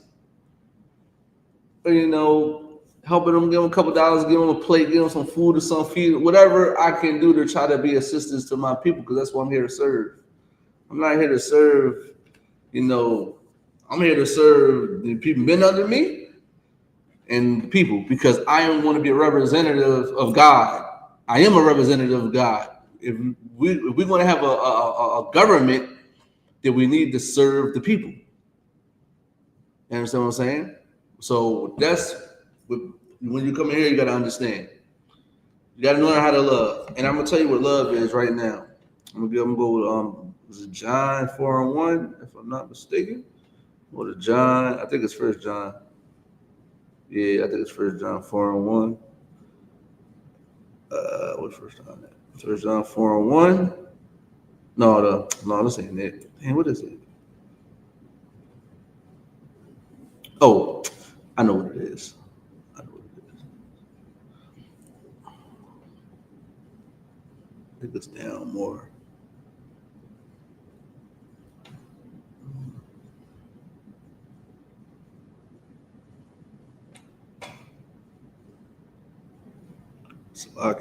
or, helping them, give them a couple dollars, give them a plate, give them some food or some feed, whatever I can do to try to be assistance to my people, because that's what I'm here to serve. I'm not here to serve, I'm here to serve the people been under me and people, because I want to be a representative of God. I am a representative of God. If we're going to have a government, then we need to serve the people. You understand what I'm saying? So that's when you come in here, you got to understand. You got to learn how to love. And I'm going to tell you what love is right now. I'm going to go with John 4:1, if I'm not mistaken. Go to John, I think it's 1 John. Yeah, I think it's 1 John 4:1. What's 1 John? 1 John 4:1. No, this ain't it. Damn, what is it? Oh, I know what it is. I think it's down more.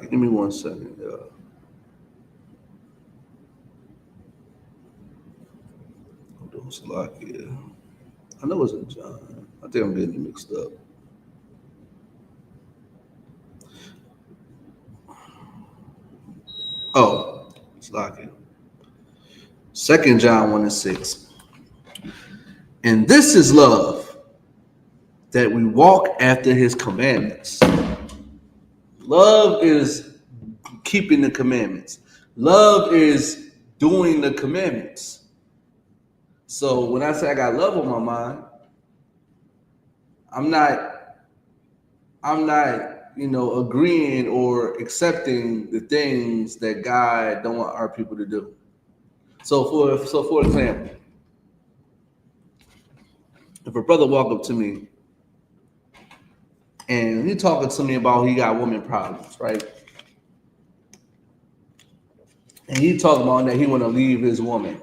Give me 1 second. Hold on, I know it's in John. I think I'm getting it mixed up. Oh, Slovakia. 2 John 1:6. And this is love, that we walk after his commandments. Love is keeping the commandments. Love is doing the commandments. So when I say I got love on my mind, I'm not, agreeing or accepting the things that God don't want our people to do. So for example, if a brother walk up to me and he talking to me about he got woman problems, right? And he talking about that he want to leave his woman,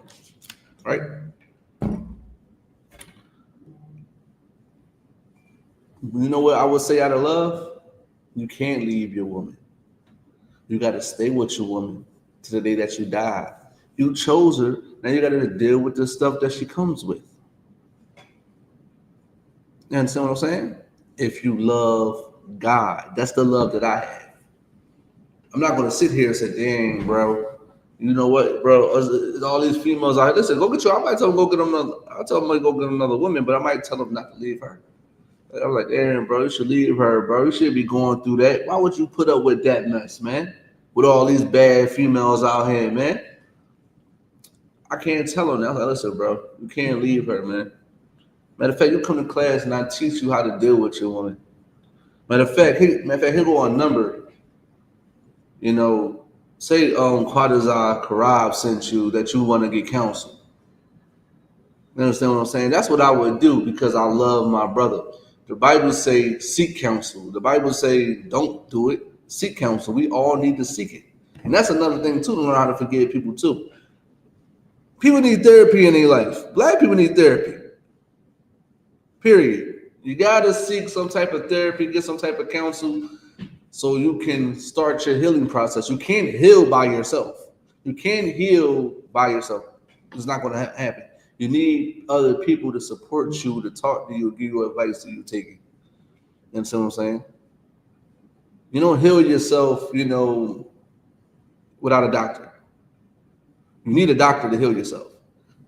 right? You know what I would say out of love? You can't leave your woman. You got to stay with your woman to the day that you die. You chose her. Now you got to deal with the stuff that she comes with. You understand what I'm saying? If you love God, that's the love that I have. I'm not going to sit here and say, dang, bro, you know what, bro? All these females out here, listen, go get you. I might tell them go get another. I'll tell them to go get another woman, but I might tell them not to leave her. I'm like, damn, bro, you should leave her, bro. You should be going through that. Why would you put up with that mess, man? With all these bad females out here, man. I can't tell them that. I'm like, listen, bro, you can't leave her, man. Matter of fact, you come to class and I teach you how to deal with your woman. Matter of fact, here go a number. You know, say Qadazar Karab sent you that you want to get counsel. You understand what I'm saying? That's what I would do because I love my brother. The Bible say seek counsel. The Bible say don't do it. Seek counsel. We all need to seek it. And that's another thing too, to learn how to forgive people too. People need therapy in their life. Black people need therapy. Period. You gotta seek some type of therapy, get some type of counsel so you can start your healing process. You can't heal by yourself. You can't heal by yourself. It's not gonna happen. You need other people to support you, to talk to you, give you advice that you take it. You understand what I'm saying? You don't heal yourself, without a doctor. You need a doctor to heal yourself.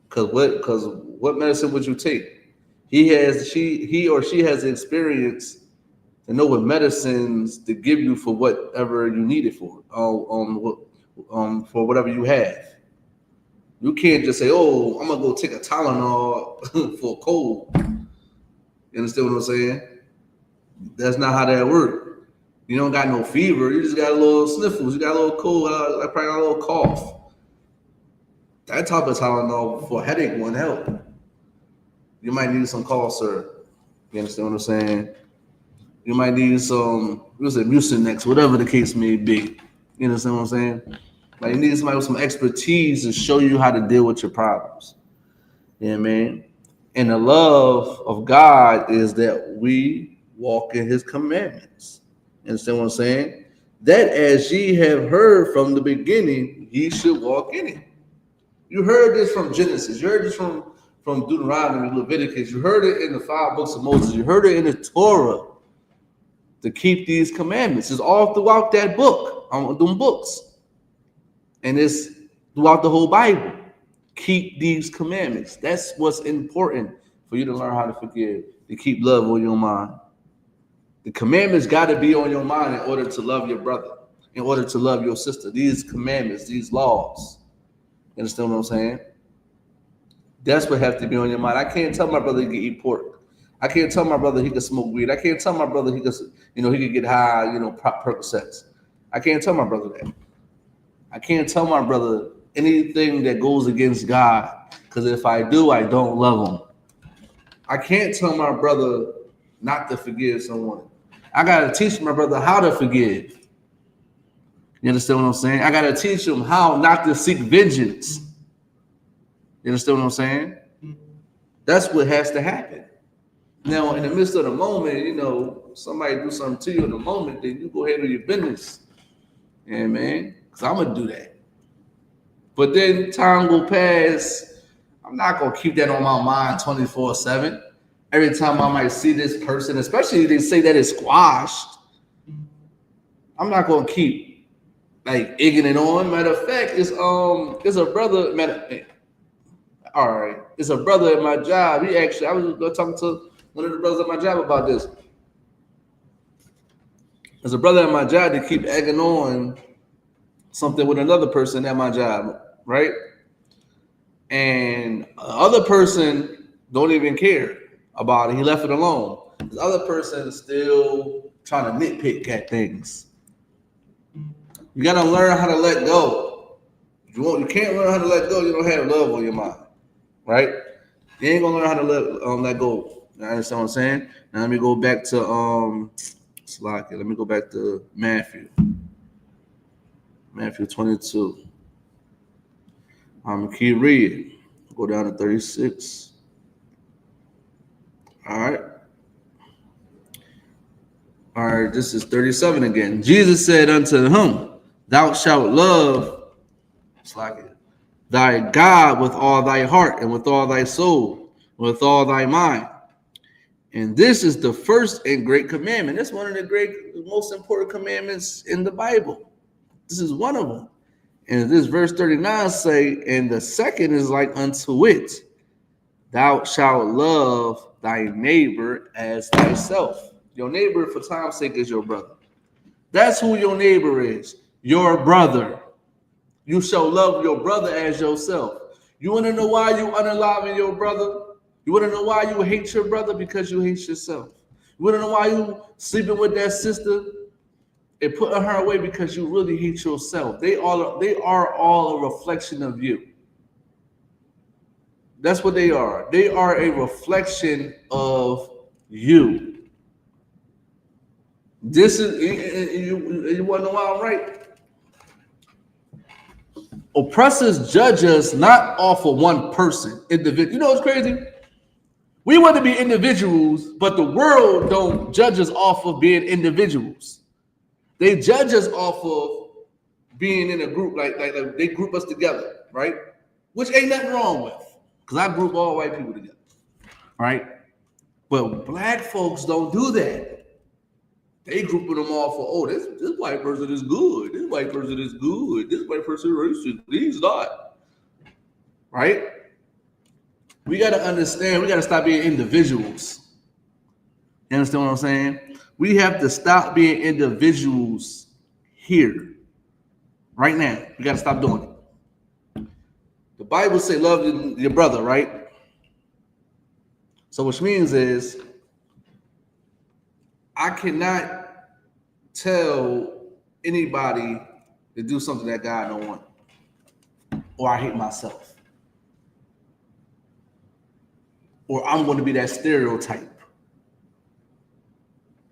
Because what medicine would you take? He or she has the experience to know what medicines to give you for whatever you need it for, for whatever you have. You can't just say, oh, I'm going to go take a Tylenol for a cold. You understand what I'm saying? That's not how that works. You don't got no fever. You just got a little sniffles. You got a little cold, probably got a little cough. That type of Tylenol for a headache won't help. You might need some cough syrup. You understand what I'm saying? You might need some, Mucinex, whatever the case may be. You understand what I'm saying? Like you need somebody with some expertise to show you how to deal with your problems. You know what I mean? And the love of God is that we walk in his commandments. You understand what I'm saying? That as ye have heard from the beginning, ye should walk in it. You heard this from Genesis. You heard this from Deuteronomy, Leviticus. You heard it in the 5 books of Moses. You heard it in the Torah to keep these commandments. It's all throughout that book, them books. And it's throughout the whole Bible. Keep these commandments. That's what's important for you to learn how to forgive, to keep love on your mind. The commandments got to be on your mind in order to love your brother, in order to love your sister. These commandments, these laws. You understand what I'm saying? That's what has to be on your mind. I can't tell my brother he can eat pork. I can't tell my brother he can smoke weed. I can't tell my brother he can get high, Percocets. I can't tell my brother that. I can't tell my brother anything that goes against God, because if I do, I don't love him. I can't tell my brother not to forgive someone. I got to teach my brother how to forgive. You understand what I'm saying? I got to teach him how not to seek vengeance. You understand what I'm saying? That's what has to happen. Now, in the midst of the moment, somebody do something to you in the moment, then you go handle your business. Yeah, man. Because I'm going to do that. But then time will pass. I'm not going to keep that on my mind 24/7. Every time I might see this person, especially if they say that it's squashed, I'm not going to keep egging it on. Matter of fact, it's a brother. All right, it's a brother at my job. I was talking to one of the brothers at my job about this. There's a brother at my job that keep egging on something with another person at my job, right? And the other person don't even care about it. He left it alone. The other person is still trying to nitpick at things. You gotta learn how to let go. You can't learn how to let go. You don't have love on your mind, right? You ain't gonna learn how to let go. You understand what I'm saying? Now let me go back to Let me go back to Matthew 22. Keep reading. Go down to 36. All right, this is 37 again. Jesus said unto him, thou shalt love thy God with all thy heart and with all thy soul, and with all thy mind. And this is the first and great commandment. It's one of the most important commandments in the Bible. This is one of them. And this verse 39 say, and the second is like unto it, thou shalt love thy neighbor as thyself. Your neighbor, for time's sake, is your brother. That's who your neighbor is, your brother. You shall love your brother as yourself. You want to know why you unaliving your brother? You want to know why you hate your brother? Because you hate yourself. You want to know why you sleeping with that sister and putting her away? Because you really hate yourself. They are all a reflection of you. That's what they are. They are a reflection of you. This is, you want to know why I'm right? Oppressors judge us not off of one person, individual. You know what's crazy? We want to be individuals, but the world don't judge us off of being individuals. They judge us off of being in a group, like they group us together, right? Which ain't nothing wrong with, because I group all white people together, right? But black folks don't do that. They grouping them all for, this white person is good. This white person is good. This white person is racist. He's not. Right? We got to understand, we got to stop being individuals. You understand what I'm saying? We have to stop being individuals here. Right now. We got to stop doing it. The Bible says love your brother, right? So which means is, I cannot tell anybody to do something that God don't want, or I hate myself, or I'm going to be that stereotype,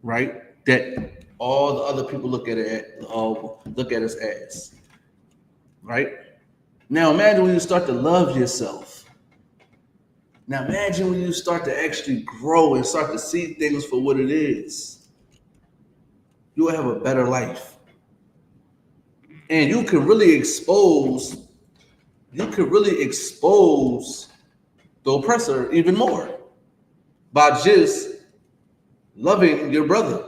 right? That all the other people look at us as, right? Now imagine when you start to love yourself. Now imagine when you start to actually grow and start to see things for what it is. You will have a better life. And you can really expose the oppressor even more by just loving your brother,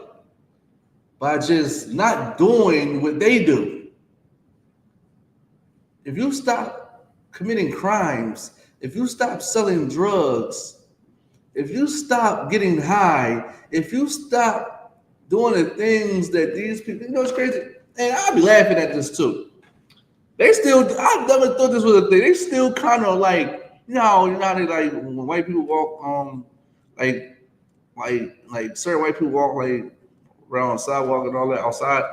by just not doing what they do. If you stop committing crimes, if you stop selling drugs, if you stop getting high, if you stop doing the things that these people, you know, it's crazy. And I'll be laughing at this too. They still, I never thought this was a thing. They still kind of like, you know, they like when white people walk, like certain white people walk like around the sidewalk and all that outside.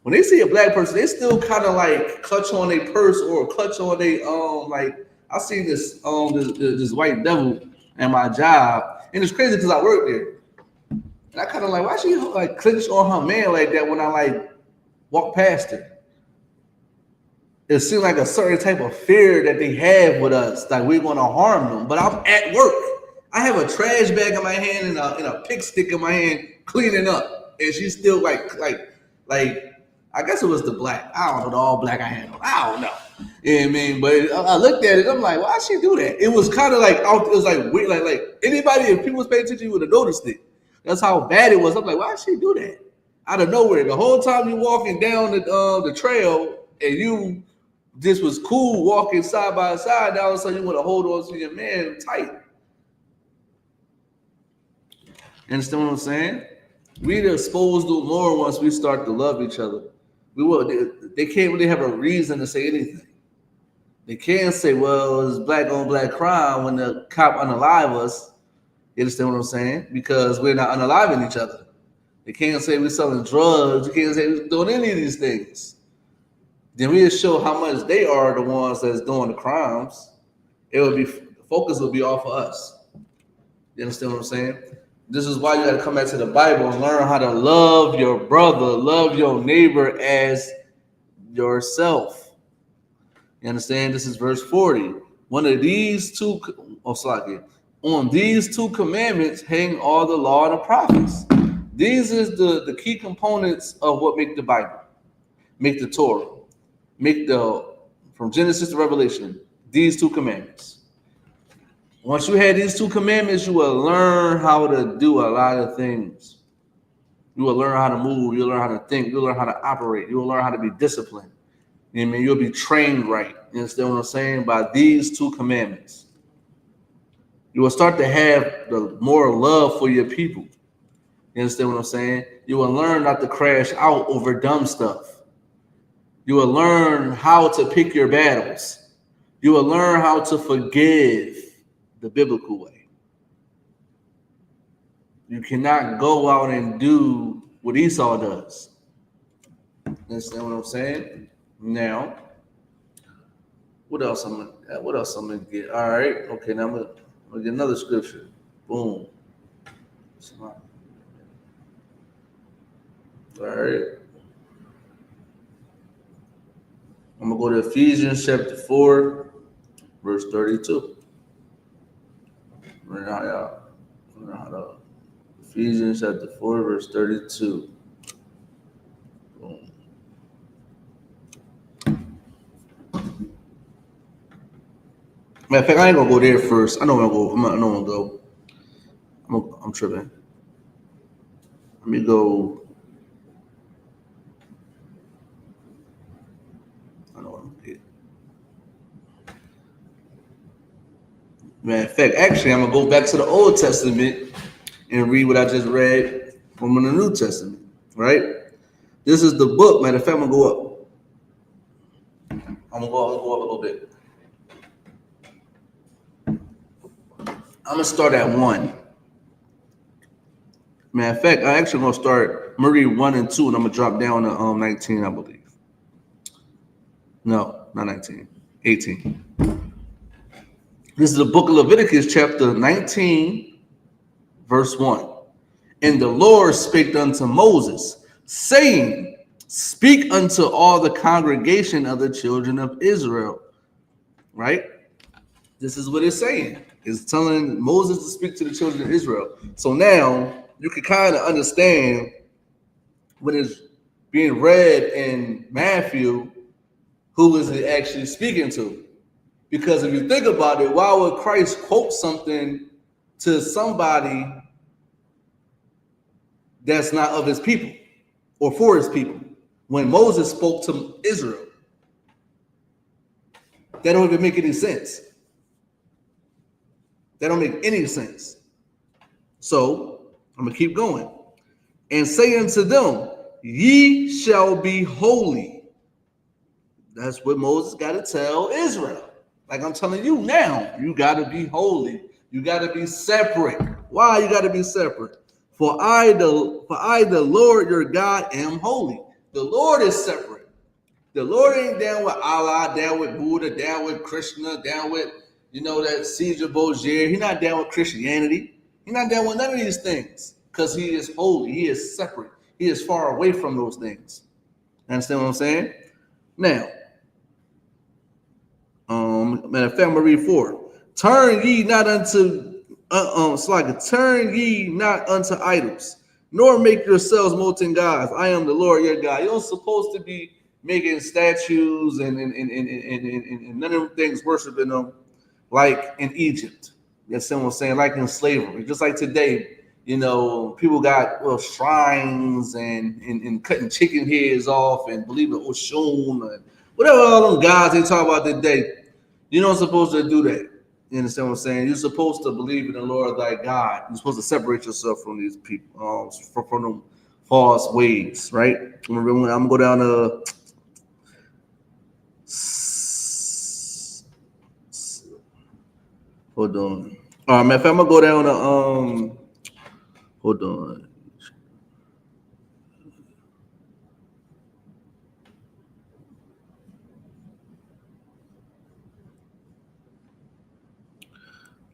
When they see a black person, they still kind of like clutch on their purse or clutch on their like. I seen this this white devil at my job, and it's crazy because I work there. And I kind of like, why she like clench on her man like that when I like walk past her? It seems like a certain type of fear that they have with us, like we're going to harm them. But I'm at work. I have a trash bag in my hand and a pick stick in my hand cleaning up. And she's still like, I guess it was the black. I don't know, the all black I had on. I don't know. You know what I mean? But I looked at it, I'm like, why'd she do that? It was kind of like, it was like weird. Like anybody, if people was paying attention, you would have noticed it. That's how bad it was. I'm like, why'd she do that? Out of nowhere. The whole time you walking down the trail and you just was cool walking side by side, now all of a sudden you want to hold on to your man tight. You understand what I'm saying? We're exposed to more once we start to love each other. They can't really have a reason to say anything. They can't say, well, it's black on black crime when the cop unalive us. You understand what I'm saying? Because we're not unaliving each other. They can't say we're selling drugs. You can't say we're doing any of these things. Then we just show how much they are the ones that's doing the crimes. The focus would be off of us. You understand what I'm saying? This is why you got to come back to the Bible and learn how to love your brother, love your neighbor as yourself. You understand? This is verse 40. One of these two, on these two commandments hang all the law and the prophets. These is the key components of what make the Bible, make the Torah, make from Genesis to Revelation, these two commandments. Once you have these two commandments, you will learn how to do a lot of things. You will learn how to move. You'll learn how to think. You'll learn how to operate. You'll learn how to be disciplined. You know what I mean? You'll be trained right. You understand what I'm saying? By these two commandments. You will start to have the more love for your people. You understand what I'm saying? You will learn not to crash out over dumb stuff. You will learn how to pick your battles. You will learn how to forgive the biblical way. You cannot go out and do what Esau does. You understand what I'm saying? Now, what else I'm gonna get? All right, okay. Now I'm gonna get another scripture. Boom. All right. I'm gonna go to Ephesians chapter 4, verse 32. Ephesians chapter 4, verse 32. Boom. Matter of fact, I ain't gonna go there first. I know I'm gonna go. I'm tripping. Let me go. I know what I'm gonna get. Matter of fact, actually, I'm gonna go back to the Old Testament and read what I just read from the New Testament. Right? This is the book. Matter of fact, I'm gonna go up. I'm gonna go up a little bit. I'm gonna start at 1. Matter of fact, I actually gonna start. I'm gonna read 1 and 2, and I'm gonna drop down to 19, I believe. No, not 19, 18. This is the book of Leviticus, chapter 19, verse 1. And the Lord spake unto Moses, saying, speak unto all the congregation of the children of Israel. Right? This is what it's saying. It's telling Moses to speak to the children of Israel. So now you can kind of understand when it's being read in Matthew, who is it actually speaking to? Because if you think about it, why would Christ quote something to somebody that's not of his people or for his people when Moses spoke to Israel? That don't even make any sense. That don't make any sense. So I'm gonna keep going. And say unto them, ye shall be holy. That's what Moses got to tell Israel. Like I'm telling you now, you got to be holy. You got to be separate. Why you got to be separate? For I, the Lord your God, am holy. The Lord is separate. The Lord ain't down with Allah, down with Buddha, down with Krishna, down with, that Caesar Borgia. He's not down with Christianity. He's not down with none of these things because he is holy. He is separate. He is far away from those things. Understand what I'm saying? Now, matter of fact, I'm gonna read 4. Turn ye not unto idols, nor make yourselves molten gods. I am the Lord your God. You're supposed to be making statues and none of them things, worshiping them like in Egypt. That's what I'm saying, like in slavery. Just like today, people got shrines and cutting chicken heads off and believe in Oshun and whatever all them gods they talk about today. You're not supposed to do that. You understand what I'm saying? You're supposed to believe in the Lord thy God. You're supposed to separate yourself from these people, from them false ways, right? I'm gonna go down to hold on. All right, man. If I'm gonna go down to hold on.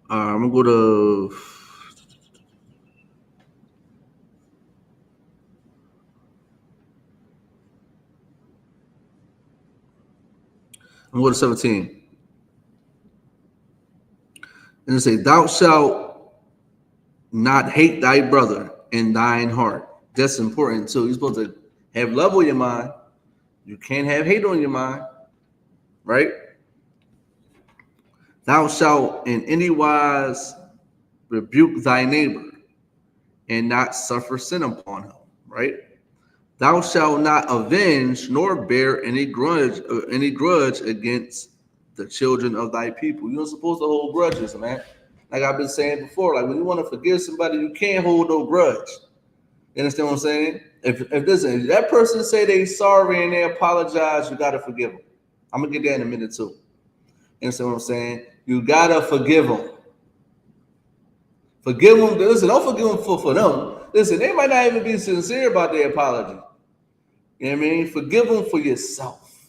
I'm gonna go to. I'm going to 17. And it say, "Thou shalt not hate thy brother in thine heart." That's important too. You're supposed to have love on your mind. You can't have hate on your mind, right? "Thou shalt in any wise rebuke thy neighbor and not suffer sin upon him," right? "Thou shalt not avenge nor bear any grudge against the children of thy people." You're not supposed to hold grudges, man. Like I've been saying before, like when you want to forgive somebody, you can't hold no grudge. You understand what I'm saying? If that person say they sorry and they apologize, you gotta forgive them. I'm gonna get that in a minute too. You understand what I'm saying? You gotta forgive them. Forgive them. Listen, don't forgive them for them. Listen, they might not even be sincere about their apology. You know what I mean? Forgive them for yourself.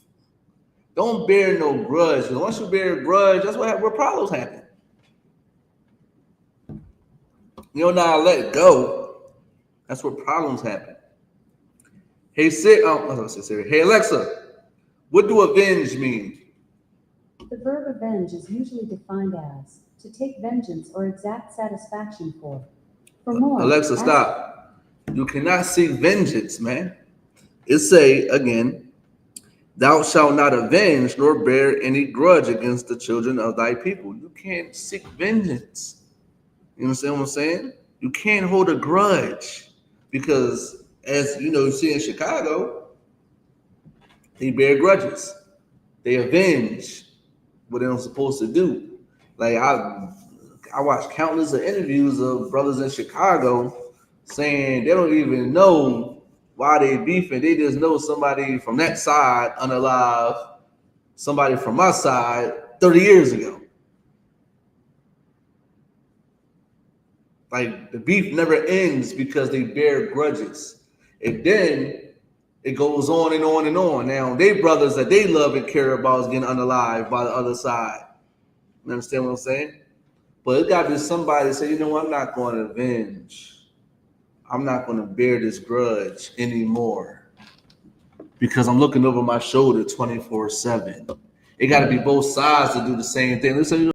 Don't bear no grudge. Once you bear a grudge, that's where problems happen. You don't know how to let go. That's where problems happen. Hey, Hey, Alexa, what do avenge mean? The verb avenge is usually defined as to take vengeance or exact satisfaction for. For more, Alexa, stop. You cannot seek vengeance, man. It say again, "Thou shalt not avenge nor bear any grudge against the children of thy people." You can't seek vengeance. You understand what I'm saying? You can't hold a grudge because, as you know, you see in Chicago, they bear grudges. They avenge what they're supposed to do. Like I watched countless of interviews of brothers in Chicago saying they don't even know why they beefing. They just know somebody from that side unalive, somebody from my side 30 years ago. Like the beef never ends because they bear grudges. And then it goes on and on and on. Now, they brothers that they love and care about is getting unalive by the other side. You understand what I'm saying? But it got to be somebody that say, you know what, I'm not going to avenge. I'm not going to bear this grudge anymore because I'm looking over my shoulder 24/7. It got to be both sides to do the same thing. Listen,